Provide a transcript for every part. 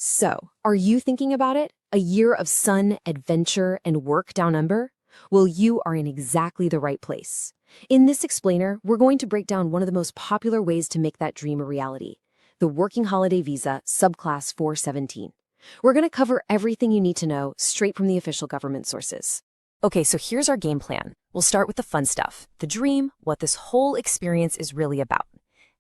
So, are you thinking about it? A year of sun, adventure, and work down under? Well, you are in exactly the right place. In this explainer, we're going to break down one of the most popular ways to make that dream a reality, the Working Holiday Visa Subclass 417. We're going to cover everything you need to know straight from the official government sources. Okay, so here's our game plan. We'll start with the fun stuff, the dream, what this whole experience is really about.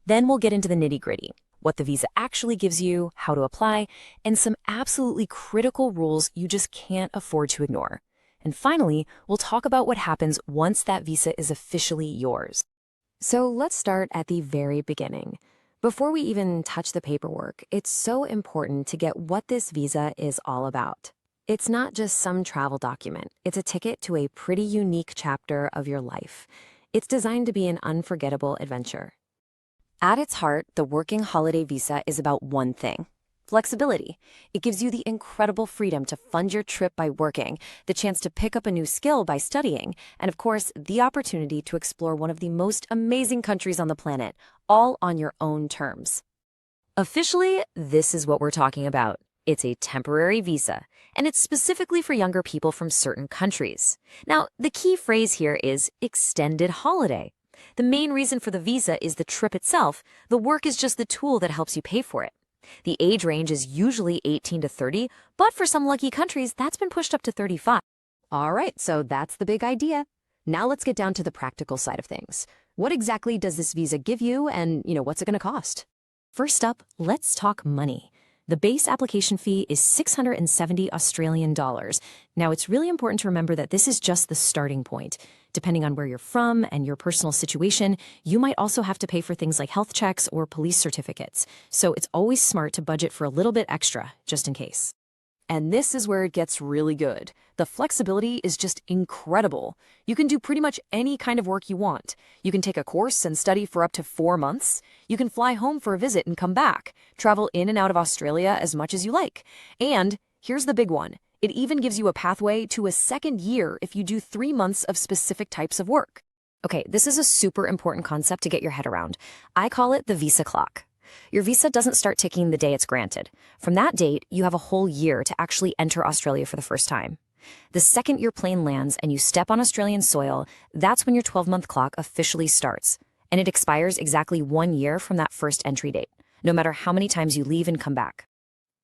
Then we'll get into the nitty-gritty, what the visa actually gives you, how to apply, and some absolutely critical rules you just can't afford to ignore. And finally, we'll talk about what happens once that visa is officially yours. So let's start at the very beginning. Before we even touch the paperwork, it's so important to get what this visa is all about. It's not just some travel document. It's a ticket to a pretty unique chapter of your life. It's designed to be an unforgettable adventure. At its heart, the Working Holiday Visa is about one thing: flexibility. It gives you the incredible freedom to fund your trip by working, the chance to pick up a new skill by studying, and of course, the opportunity to explore one of the most amazing countries on the planet, all on your own terms. Officially, this is what we're talking about. It's a temporary visa, and it's specifically for younger people from certain countries. Now, the key phrase here is extended holiday. The main reason for the visa is the trip itself. The work is just the tool that helps you pay for it. The age range is usually 18 to 30, but for some lucky countries, that's been pushed up to 35. All right, so that's the big idea. Now let's get down to the practical side of things. What exactly does this visa give you, and what's it going to cost? First up, let's talk money. The base application fee is 670 Australian dollars. Now, it's really important to remember that this is just the starting point. Depending on where you're from and your personal situation, you might also have to pay for things like health checks or police certificates. So it's always smart to budget for a little bit extra, just in case. And this is where it gets really good. The flexibility is just incredible. You can do pretty much any kind of work you want. You can take a course and study for up to 4 months. You can fly home for a visit and come back, travel in and out of Australia as much as you like. And here's the big one. It even gives you a pathway to a second year if you do 3 months of specific types of work. Okay, this is a super important concept to get your head around. I call it the visa clock. Your visa doesn't start ticking the day it's granted. From that date, you have a whole year to actually enter Australia for the first time. The second your plane lands and you step on Australian soil, that's when your 12-month clock officially starts. And it expires exactly 1 year from that first entry date, no matter how many times you leave and come back.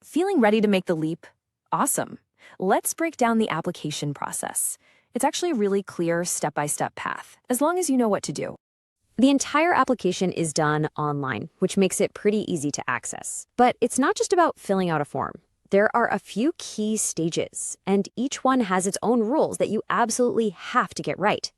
Feeling ready to make the leap? Awesome. Let's break down the application process. It's actually a really clear step-by-step path, as long as you know what to do. The entire application is done online, which makes it pretty easy to access. But it's not just about filling out a form. There are a few key stages, and each one has its own rules that you absolutely have to get right.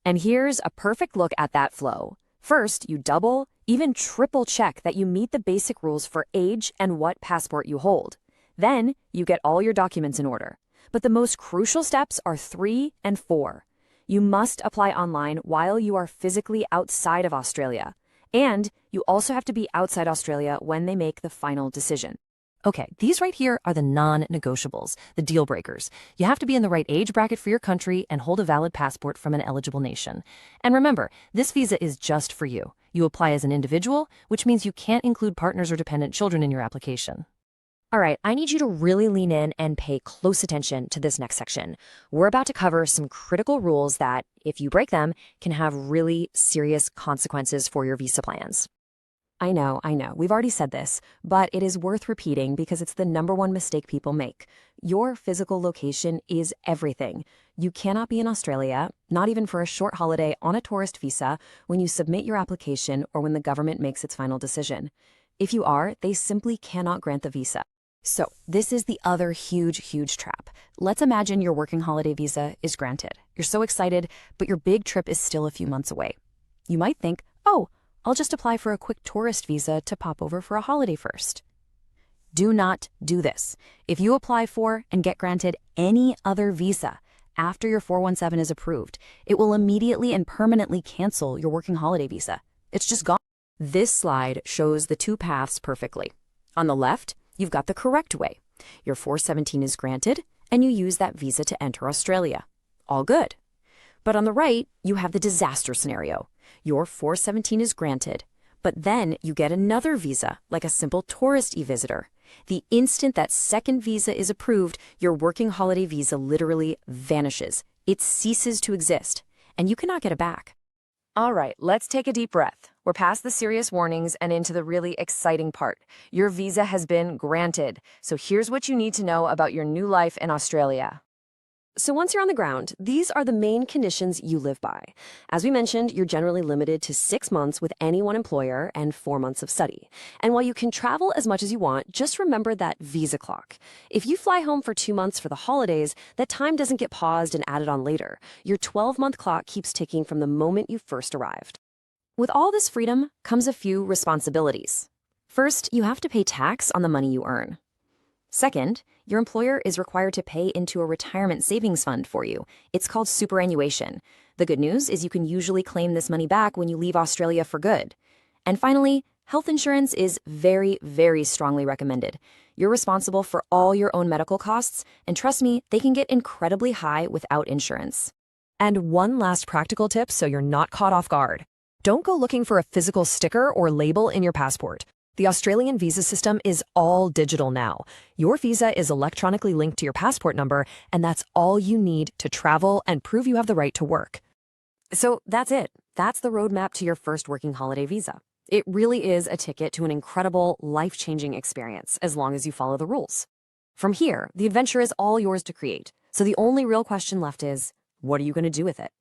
And here's a perfect look at that flow. First, you double, even triple check that you meet the basic rules for age and what passport you hold. Then, you get all your documents in order. But the most crucial steps are 3 and 4. You must apply online while you are physically outside of Australia. And you also have to be outside Australia when they make the final decision. Okay, these right here are the non-negotiables, the deal breakers. You have to be in the right age bracket for your country and hold a valid passport from an eligible nation. And remember, this visa is just for you. You apply as an individual, which means you can't include partners or dependent children in your application. All right, I need you to really lean in and pay close attention to this next section. We're about to cover some critical rules that, if you break them, can have really serious consequences for your visa plans. I know, we've already said this, but it is worth repeating because it's the #1 mistake people make. Your physical location is everything. You cannot be in Australia, not even for a short holiday on a tourist visa, when you submit your application or when the government makes its final decision. If you are, they simply cannot grant the visa. So this is the other huge trap. Let's imagine your working holiday visa is granted. You're so excited, but your big trip is still a few months away. You might think, oh, I'll just apply for a quick tourist visa to pop over for a holiday first. Do not do this. If you apply for and get granted any other visa after your 417 is approved, it will immediately and permanently cancel your working holiday visa. It's just gone. This slide shows the two paths perfectly. On the left, you've got the correct way. Your 417 is granted, and you use that visa to enter Australia. All good. But on the right, you have the disaster scenario. Your 417 is granted, but then you get another visa, like a simple tourist e-visitor. The instant that second visa is approved, your working holiday visa literally vanishes. It ceases to exist, and you cannot get it back. All right, let's take a deep breath. We're past the serious warnings and into the really exciting part. Your visa has been granted. So here's what you need to know about your new life in Australia. So once you're on the ground, these are the main conditions you live by. As we mentioned, you're generally limited to 6 months with any one employer and 4 months of study. And while you can travel as much as you want, just remember that visa clock. If you fly home for 2 months for the holidays, that time doesn't get paused and added on later. Your 12-month clock keeps ticking from the moment you first arrived. With all this freedom comes a few responsibilities. First, you have to pay tax on the money you earn. Second, your employer is required to pay into a retirement savings fund for you. It's called superannuation. The good news is you can usually claim this money back when you leave Australia for good. And finally, health insurance is very, very strongly recommended. You're responsible for all your own medical costs, and trust me, they can get incredibly high without insurance. And one last practical tip so you're not caught off guard. Don't go looking for a physical sticker or label in your passport. The Australian visa system is all digital now. Your visa is electronically linked to your passport number, and that's all you need to travel and prove you have the right to work. So that's it. That's the roadmap to your first working holiday visa. It really is a ticket to an incredible, life-changing experience, as long as you follow the rules. From here, the adventure is all yours to create. So the only real question left is, what are you going to do with it?